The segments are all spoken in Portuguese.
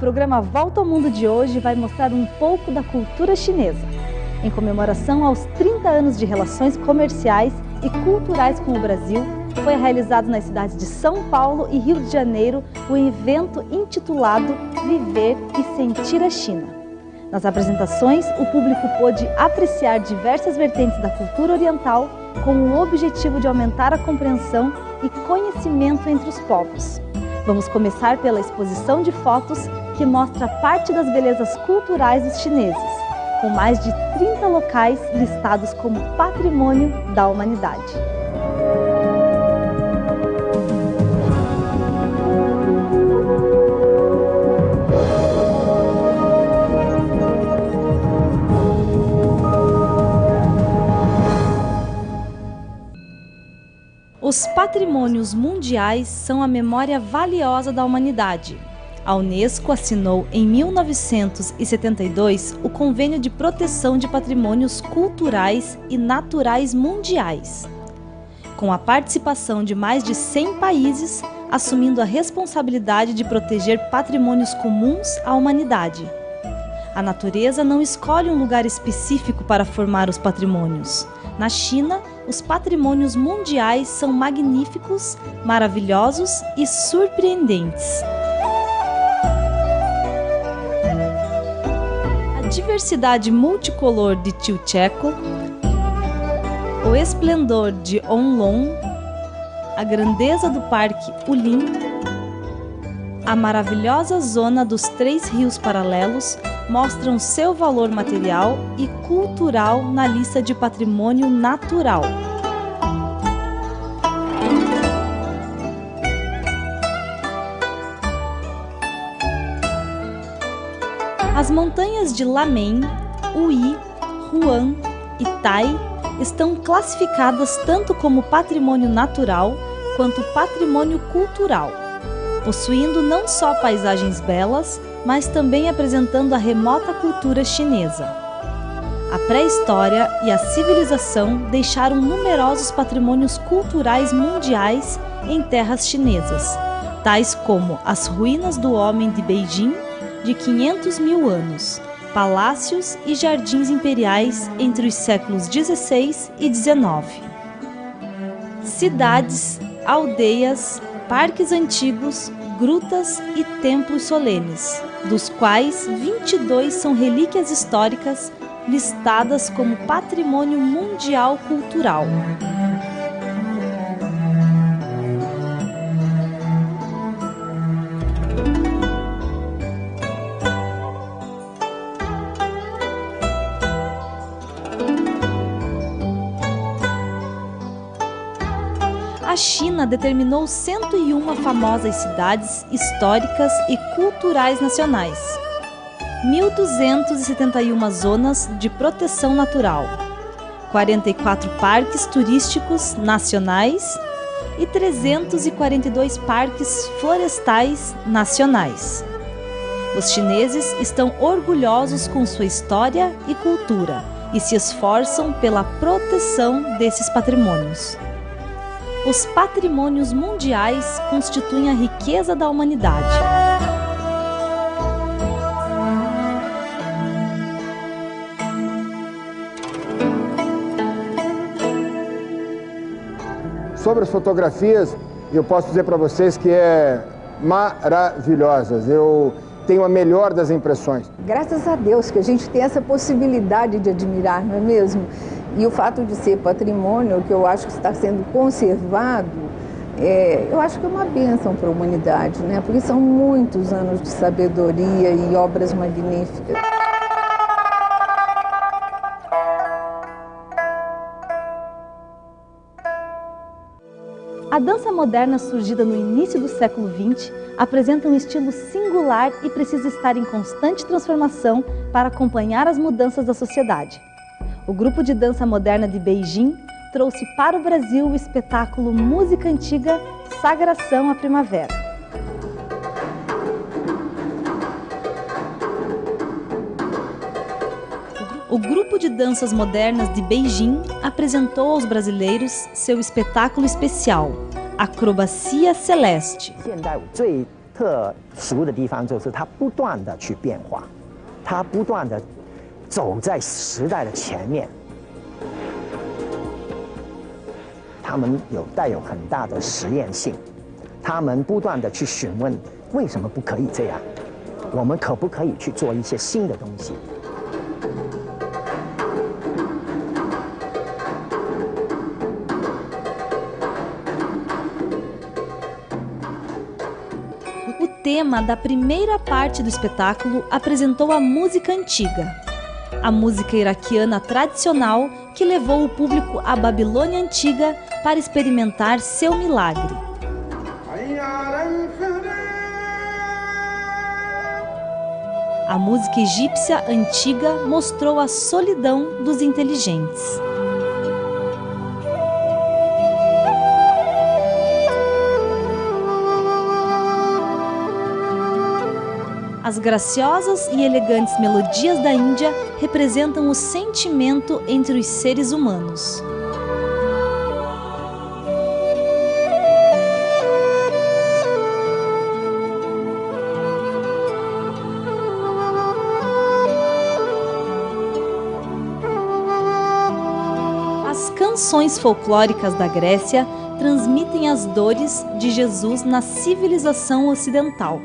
programa Volta ao Mundo de hoje vai mostrar um pouco da cultura chinesa. Em comemoração aos 30 anos de relações comerciais e culturais com o Brasil, foi realizado nas cidades de São Paulo e Rio de Janeiro o evento intitulado Viver e Sentir a China. Nas apresentações, o público pôde apreciar diversas vertentes da cultura oriental com o objetivo de aumentar a compreensão e conhecimento entre os povos. Vamos começar pela exposição de fotos que mostra parte das belezas culturais dos chineses, com mais de 30 locais listados como Patrimônio da Humanidade. Os patrimônios mundiais são a memória valiosa da humanidade. A Unesco assinou em 1972 o Convênio de Proteção de Patrimônios Culturais e Naturais Mundiais, com a participação de mais de 100 países, assumindo a responsabilidade de proteger patrimônios comuns à humanidade. A natureza não escolhe um lugar específico para formar os patrimônios. Na China, os patrimônios mundiais são magníficos, maravilhosos e surpreendentes. A diversidade multicolor de Qiuchekou, o esplendor de Onlong, a grandeza do Parque Ulin, a maravilhosa zona dos 3 rios paralelos mostram seu valor material e cultural na lista de patrimônio natural. As montanhas de Lameng, Ui, Huan e Tai estão classificadas tanto como patrimônio natural quanto patrimônio cultural, possuindo não só paisagens belas, mas também apresentando a remota cultura chinesa. A pré-história e a civilização deixaram numerosos patrimônios culturais mundiais em terras chinesas, tais como as ruínas do homem de Beijing, de 500 mil anos, palácios e jardins imperiais entre os séculos XVI e XIX. Cidades, aldeias, parques antigos, grutas e templos solenes, dos quais 22 são relíquias históricas listadas como Patrimônio Mundial Cultural. A China determinou 101 famosas cidades históricas e culturais nacionais, 1.271 zonas de proteção natural, 44 parques turísticos nacionais e 342 parques florestais nacionais. Os chineses estão orgulhosos com sua história e cultura e se esforçam pela proteção desses patrimônios. Os patrimônios mundiais constituem a riqueza da humanidade. Sobre as fotografias, eu posso dizer para vocês que é maravilhosas. Eu tenho a melhor das impressões. Graças a Deus que a gente tem essa possibilidade de admirar, não é mesmo? E o fato de ser patrimônio, que eu acho que está sendo conservado, eu acho que é uma bênção para a humanidade, né? Porque são muitos anos de sabedoria e obras magníficas. A dança moderna, surgida no início do século XX, apresenta um estilo singular e precisa estar em constante transformação para acompanhar as mudanças da sociedade. O grupo de dança moderna de Beijing trouxe para o Brasil o espetáculo Música Antiga Sagração à Primavera. O grupo de danças modernas de Beijing apresentou aos brasileiros seu espetáculo especial, Acrobacia Celeste. 特殊的地方就是它不断的去变化，它不断的走在时代的前面。他们带有很大的实验性，他们不断的去询问为什么不可以这样，我们可不可以去做一些新的东西。O tema da primeira parte do espetáculo apresentou a música antiga, a música iraquiana tradicional que levou o público à Babilônia Antiga para experimentar seu milagre. A música egípcia antiga mostrou a solidão dos inteligentes. As graciosas e elegantes melodias da Índia representam o sentimento entre os seres humanos. As canções folclóricas da Grécia transmitem as dores de Jesus na civilização ocidental.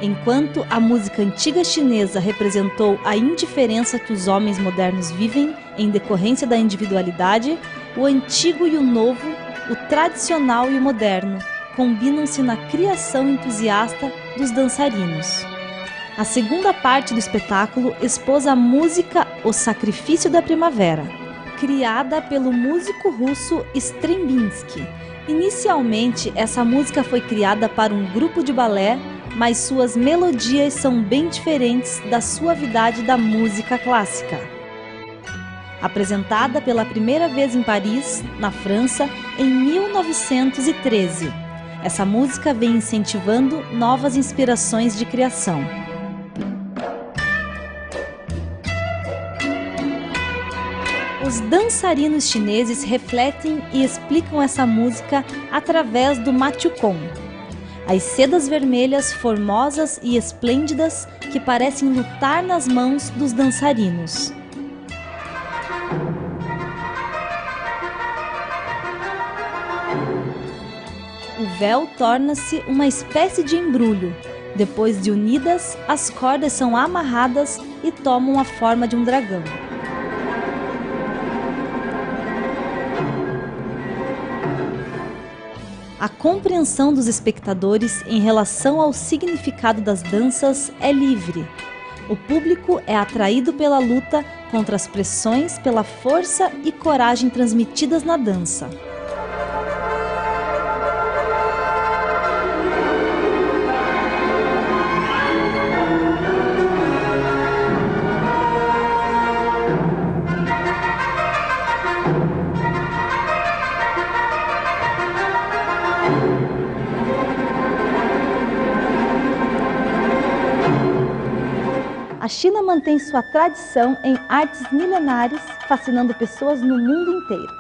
Enquanto a música antiga chinesa representou a indiferença que os homens modernos vivem em decorrência da individualidade, o antigo e o novo, o tradicional e o moderno, combinam-se na criação entusiasta dos dançarinos. A segunda parte do espetáculo expôs a música O Sacrifício da Primavera, criada pelo músico russo Stravinsky. Inicialmente, essa música foi criada para um grupo de balé, mas suas melodias são bem diferentes da suavidade da música clássica. Apresentada pela primeira vez em Paris, na França, em 1913, essa música vem incentivando novas inspirações de criação. Os dançarinos chineses refletem e explicam essa música através do Matiukon, as sedas vermelhas formosas e esplêndidas que parecem lutar nas mãos dos dançarinos. O véu torna-se uma espécie de embrulho. Depois de unidas, as cordas são amarradas e tomam a forma de um dragão. A compreensão dos espectadores em relação ao significado das danças é livre. O público é atraído pela luta contra as pressões, pela força e coragem transmitidas na dança. A China mantém sua tradição em artes milenares, fascinando pessoas no mundo inteiro.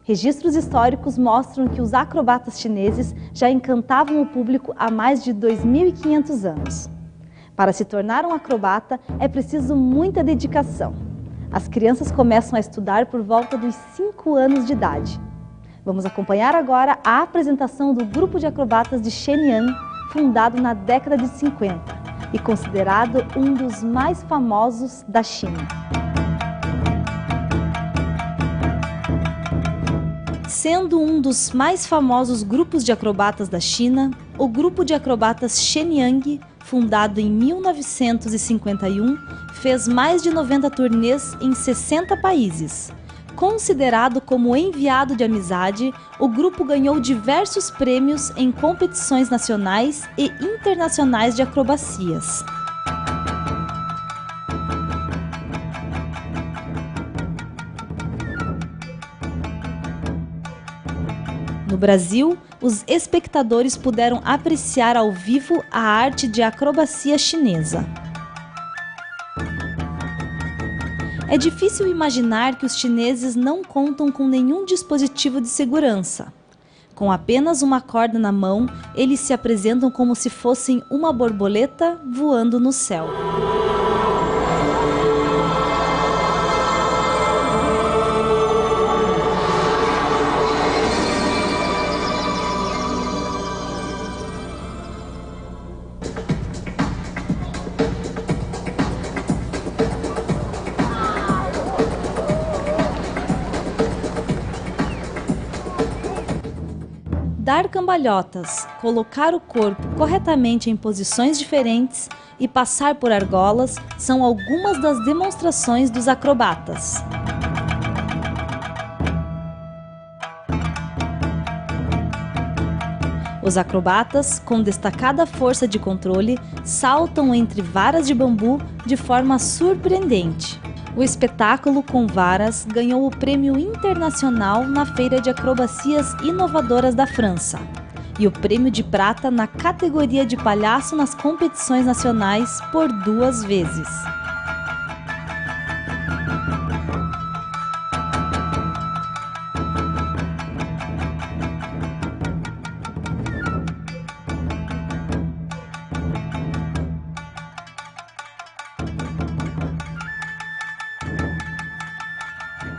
Registros históricos mostram que os acrobatas chineses já encantavam o público há mais de 2.500 anos. Para se tornar um acrobata, é preciso muita dedicação. As crianças começam a estudar por volta dos 5 anos de idade. Vamos acompanhar agora a apresentação do grupo de acrobatas de Shenyang, fundado na década de 50. E considerado um dos mais famosos da China. Sendo um dos mais famosos grupos de acrobatas da China, o grupo de acrobatas Shenyang, fundado em 1951, fez mais de 90 turnês em 60 países. Considerado como enviado de amizade, o grupo ganhou diversos prêmios em competições nacionais e internacionais de acrobacias. No Brasil, os espectadores puderam apreciar ao vivo a arte de acrobacia chinesa. É difícil imaginar que os chineses não contam com nenhum dispositivo de segurança. Com apenas uma corda na mão, eles se apresentam como se fossem uma borboleta voando no céu. Dar cambalhotas, colocar o corpo corretamente em posições diferentes e passar por argolas são algumas das demonstrações dos acrobatas. Os acrobatas, com destacada força de controle, saltam entre varas de bambu de forma surpreendente. O espetáculo com varas ganhou o Prêmio Internacional na Feira de Acrobacias Inovadoras da França e o Prêmio de Prata na categoria de palhaço nas competições nacionais por 2 vezes.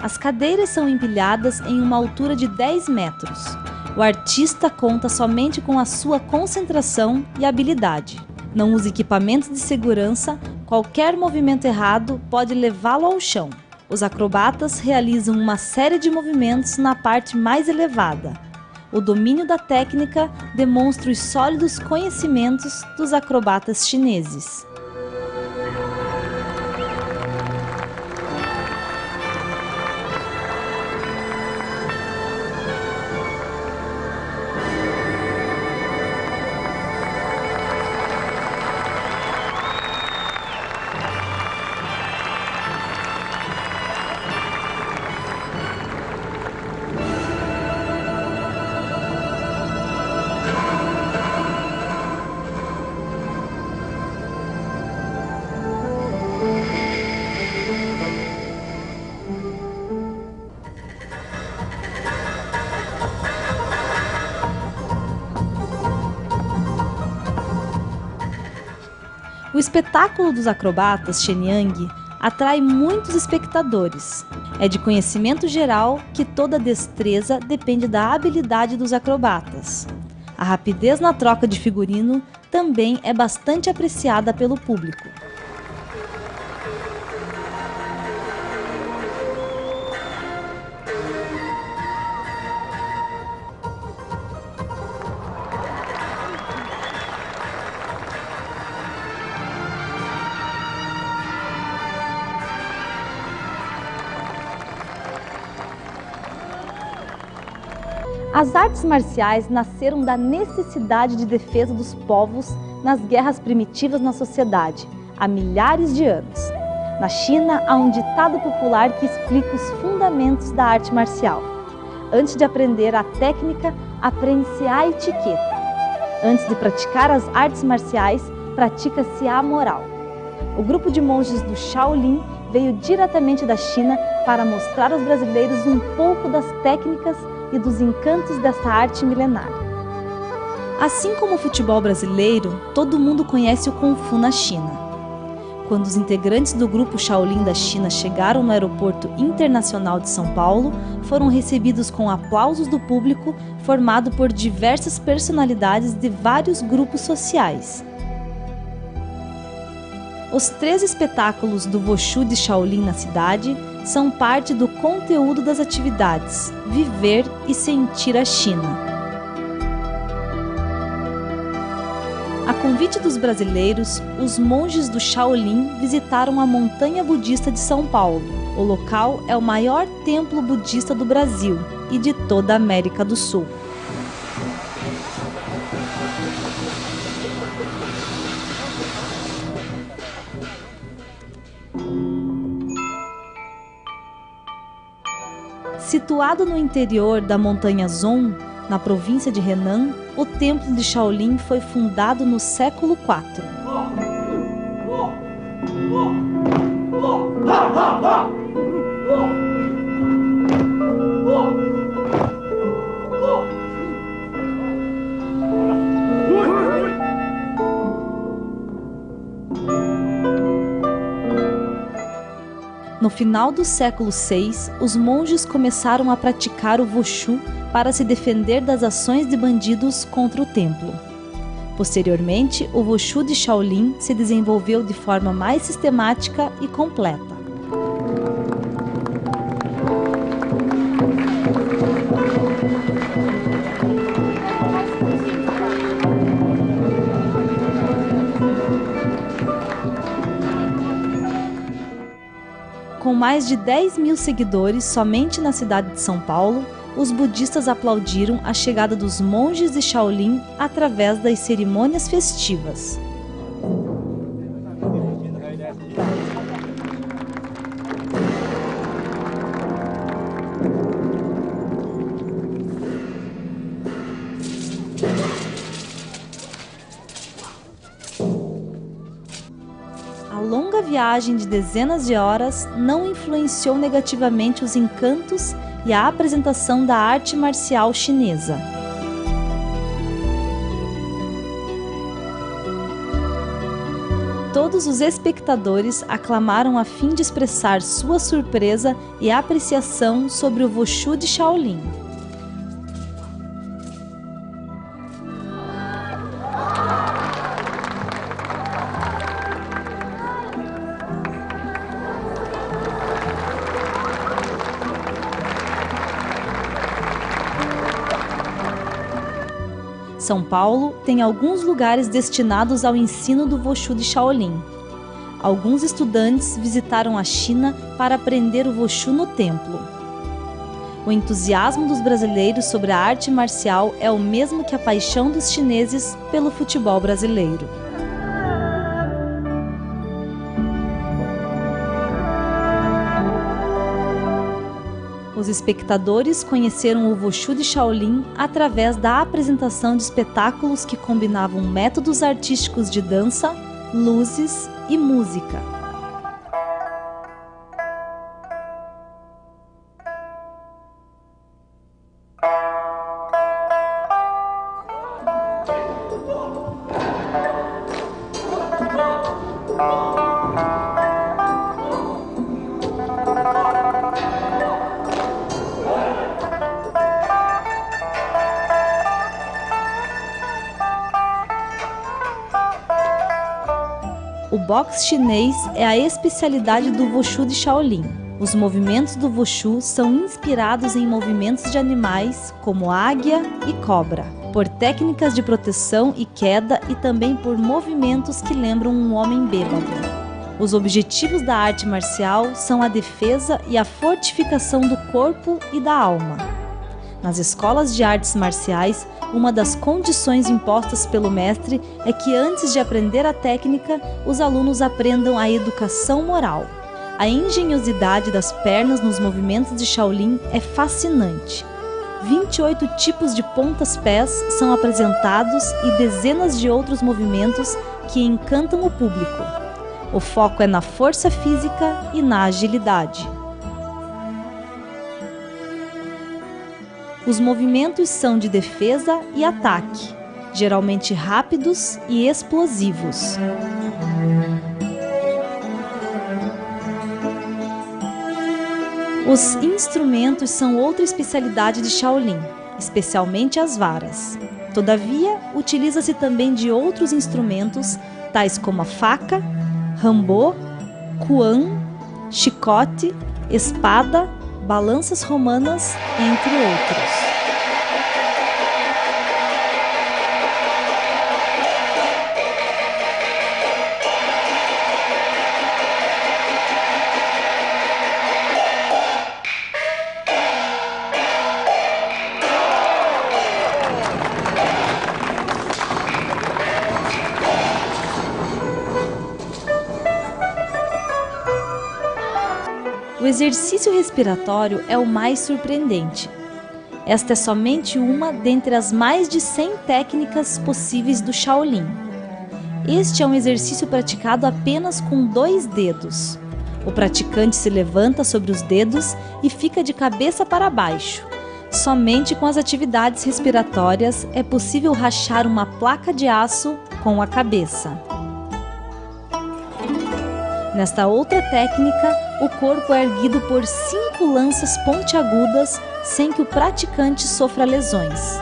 As cadeiras são empilhadas em uma altura de 10 metros. O artista conta somente com a sua concentração e habilidade. Não usa equipamentos de segurança, qualquer movimento errado pode levá-lo ao chão. Os acrobatas realizam uma série de movimentos na parte mais elevada. O domínio da técnica demonstra os sólidos conhecimentos dos acrobatas chineses. O espetáculo dos acrobatas Shenyang atrai muitos espectadores. É de conhecimento geral que toda destreza depende da habilidade dos acrobatas. A rapidez na troca de figurino também é bastante apreciada pelo público. As artes marciais nasceram da necessidade de defesa dos povos nas guerras primitivas na sociedade, há milhares de anos. Na China, há um ditado popular que explica os fundamentos da arte marcial. Antes de aprender a técnica, aprende-se a etiqueta. Antes de praticar as artes marciais, pratica-se a moral. O grupo de monges do Shaolin veio diretamente da China para mostrar aos brasileiros um pouco das técnicas e dos encantos desta arte milenar. Assim como o futebol brasileiro, todo mundo conhece o Kung Fu na China. Quando os integrantes do grupo Shaolin da China chegaram no Aeroporto Internacional de São Paulo, foram recebidos com aplausos do público, formado por diversas personalidades de vários grupos sociais. Os 3 espetáculos do Wushu de Shaolin na cidade são parte do conteúdo das atividades Viver e Sentir a China. A convite dos brasileiros, os monges do Shaolin visitaram a montanha budista de São Paulo. O local é o maior templo budista do Brasil e de toda a América do Sul. Situado no interior da montanha Zong, Na província de Henan, o templo de Shaolin foi fundado no século IV. No final do século VI, os monges começaram a praticar o Wushu para se defender das ações de bandidos contra o templo. Posteriormente, o Wushu de Shaolin se desenvolveu de forma mais sistemática e completa. Com mais de 10 mil seguidores somente na cidade de São Paulo, os budistas aplaudiram a chegada dos monges de Shaolin através das cerimônias festivas. A longa viagem de dezenas de horas não influenciou negativamente os encantos e a apresentação da arte marcial chinesa. Todos os espectadores aclamaram a fim de expressar sua surpresa e apreciação sobre o Wushu de Shaolin. São Paulo tem alguns lugares destinados ao ensino do Wushu de Shaolin. Alguns estudantes visitaram a China para aprender o Wushu no templo. O entusiasmo dos brasileiros sobre a arte marcial é o mesmo que a paixão dos chineses pelo futebol brasileiro. Os espectadores conheceram o Wushu de Shaolin através da apresentação de espetáculos que combinavam métodos artísticos de dança, luzes e música. O boxe chinês é a especialidade do Wushu de Shaolin. Os movimentos do Wushu são inspirados em movimentos de animais, como águia e cobra, por técnicas de proteção e queda e também por movimentos que lembram um homem bêbado. Os objetivos da arte marcial são a defesa e a fortificação do corpo e da alma. Nas escolas de artes marciais, uma das condições impostas pelo mestre é que antes de aprender a técnica, os alunos aprendam a educação moral. A engenhosidade das pernas nos movimentos de Shaolin é fascinante. 28 tipos de pontas-pés são apresentados e dezenas de outros movimentos que encantam o público. O foco é na força física e na agilidade. Os movimentos são de defesa e ataque, geralmente rápidos e explosivos. Os instrumentos são outra especialidade de Shaolin, especialmente as varas. Todavia, utiliza-se também de outros instrumentos, tais como a faca, rambô, kuan, chicote, espada, balanças romanas, entre outros. O exercício respiratório é o mais surpreendente. Esta é somente uma dentre as mais de 100 técnicas possíveis do Shaolin. Este é um exercício praticado apenas com 2 dedos. O praticante se levanta sobre os dedos e fica de cabeça para baixo. Somente com as atividades respiratórias é possível rachar uma placa de aço com a cabeça. Nesta outra técnica, o corpo é erguido por 5 lanças pontiagudas sem que o praticante sofra lesões.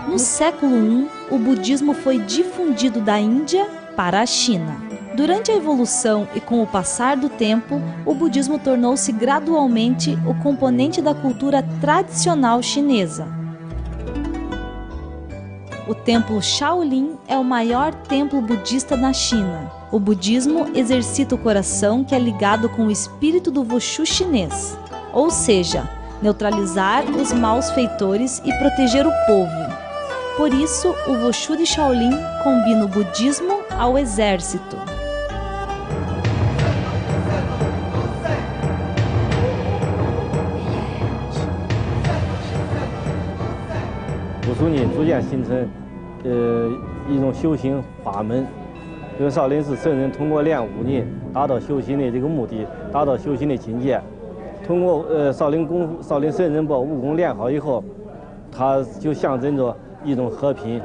No século I, o budismo foi difundido da Índia para a China. Durante a evolução e com o passar do tempo, o budismo tornou-se gradualmente o componente da cultura tradicional chinesa. O templo Shaolin é o maior templo budista na China. O budismo exercita o coração que é ligado com o espírito do Wushu chinês, ou seja, neutralizar os maus feitores e proteger o povo. Por isso, o Wushu de Shaolin combina o budismo ao exército. Wushu 呢，逐渐形成一种修行法门。因为少林寺圣人通过练武呢，达到修行的这个目的，达到修行的境界。通过少林功夫、少林圣人把武功练好以后，它就象征着一种和平。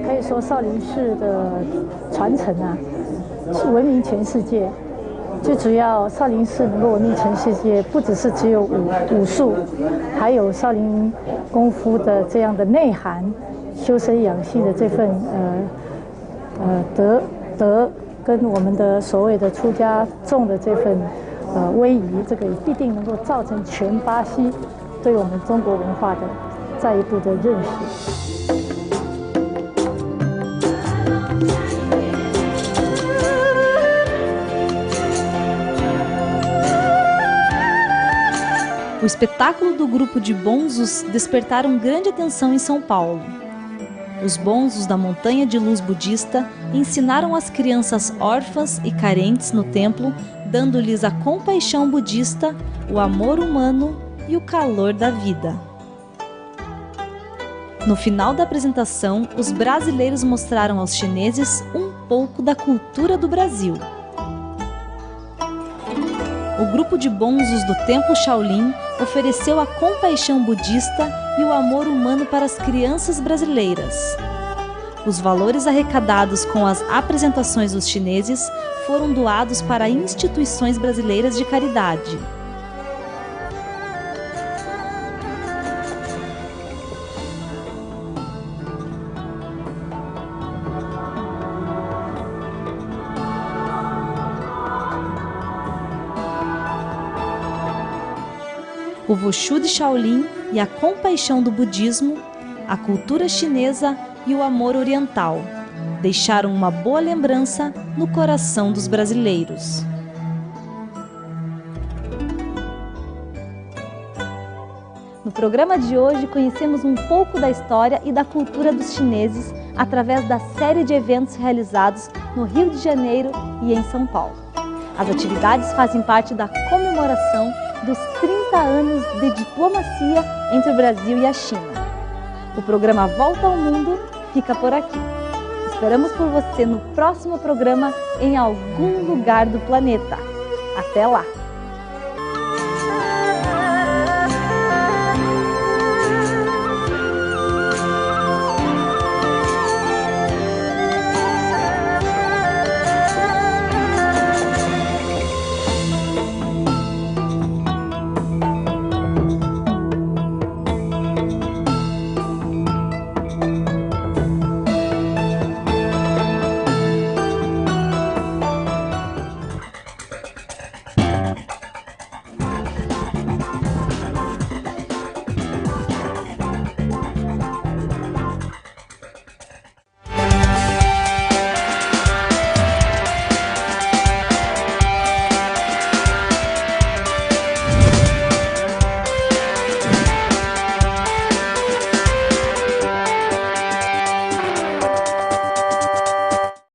可以说少林寺的传承啊，是闻名全世界。最主要，少林寺能够闻名全世界，不只是只有武术，还有少林功夫的这样的内涵，修身养性的这份德跟我们的所谓的出家众的这份威仪，这个也必定能够造成全巴西对我们中国文化的再一步的认识。O espetáculo do grupo de bonzos despertaram grande atenção em São Paulo. Os bonzos da Montanha de Luz Budista ensinaram as crianças órfãs e carentes no templo, dando-lhes a compaixão budista, o amor humano e o calor da vida. No final da apresentação, os brasileiros mostraram aos chineses um pouco da cultura do Brasil. O grupo de bonzos do Templo Shaolin ofereceu a compaixão budista e o amor humano para as crianças brasileiras. Os valores arrecadados com as apresentações dos chineses foram doados para instituições brasileiras de caridade. O Wushu de Shaolin e a compaixão do budismo, a cultura chinesa e o amor oriental deixaram uma boa lembrança no coração dos brasileiros. No programa de hoje, conhecemos um pouco da história e da cultura dos chineses através da série de eventos realizados no Rio de Janeiro e em São Paulo. As atividades fazem parte da comemoração dos 30 anos de diplomacia entre o Brasil e a China. O programa Volta ao Mundo fica por aqui. Esperamos por você no próximo programa em algum lugar do planeta. Até lá!